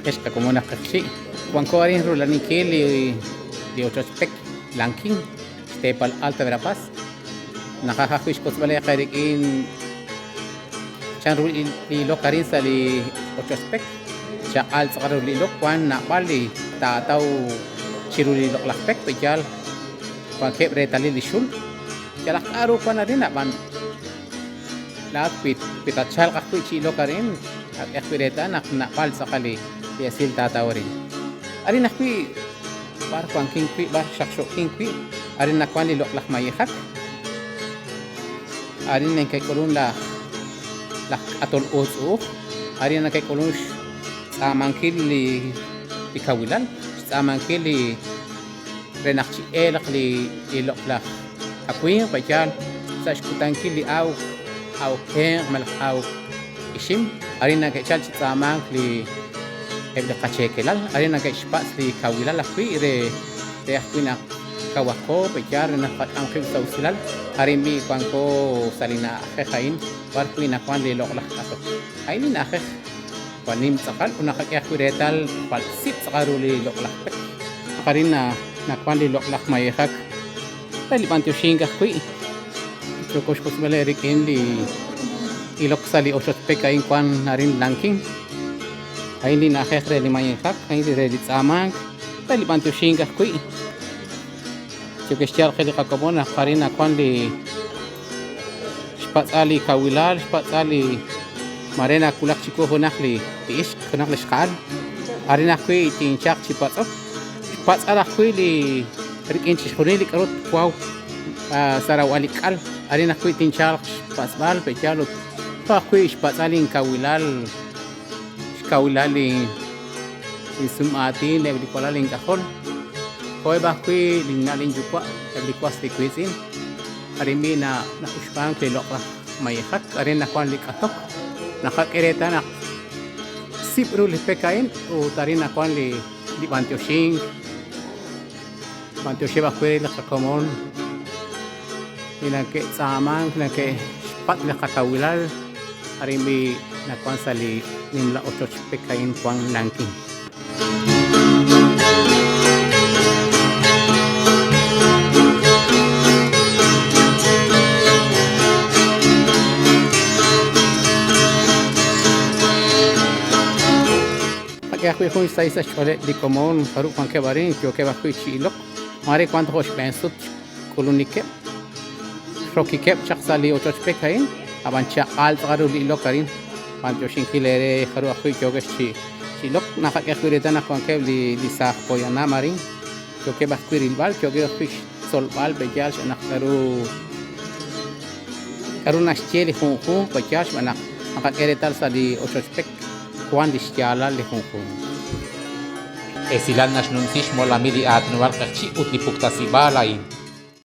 pesca como una cachi. Juan Coarín Rulaniquil y otros pec, Lanking, Stepal Alta Verapaz. Nakaha fish cosmale Karikin Chanru y Locarin Sali otros pec. Cha al Sakaruli Lokwan, Napali, Tatau Chiruli Loklak pec, Pejal, Juan Kebre Talili Shul. Jalak Aru Panarin, Ban Lat Pitachal Kakuchi Locarin, at Ekpireta, Napal Sakali, Yasil Tataurin. Ari nakwi bar kwan kingkwi bar shaksho kingkwi ari nakwan li loklak mayihak ari nang kay kulun la atol ozo ari nang kay kulun samangkil li ikawilan samangkil li renakchi elak li loklak akwing pajal sa shkutankil li aw ken malak aw ishim ari nang kay chal samang li el cachekelal ari na kay spas li kawilal akwi re akwi na kawako pechar na angkil sausilal ari mi kwan ko salina khain war kwi na kwan li loklak ato ay ni na khay kwanim sakal una kay akwi retal palsip sakaru li loklak ari na kwan li loklak mayhak tali pantyo shinga kwi chokos kosmele rikin li ilok sali osot pekain kwan narin lanking ay hindi na kekre limayin kak, ay hindi ready tsamang, tali bantu shinga kui. Chukestial kaya kakabon na karin na kwan li spatsali kawilal, spatsali marena kulak chiko honak li tiis, honak li skal. Ari na kui tinchak chipatso, spatsala kui li rikin chishkuni li karot kwaw saraw alikal. Ari na kui tinchak spatsbal, pechalot, pa kui spatsali kawilal, kaulali sumati le bikola ling kahol koy ba kui ling na ling jukwa le kwas ti kuisin arimi na uspang ke lokla mayhak arin na kwan likatok nakakireta na sipru li pekain o tarin na kwan li bantyoshing ba kui la kakomon ina ke samang na ke pat na kakawilal arimi na kwan sali nimla otot pekain kwang lanking. Pagka ako yung isa chole di komon karu kwang kebarin kyo keba kuy chilok mari kwanto hosh pensut kulunike shoki kep chak sali otot pekain aban cha al karu di lokarin Pancho Shinkilere, Haru Akui Jogashi, Chilok, Nakakirita Nakwankev, the Sak Poyana Marin, Jokeba Quirilbal, Jogger Fish, Solbal, Bejash, and Karunas Cheli Hong, Bajash, and Nakakirital Sadi Ochospek, Kwan di Stiala, Le Hong Kong. Esilan Nash Nuntish Molamidi at Nuarkachi, Utipukta Sibalain.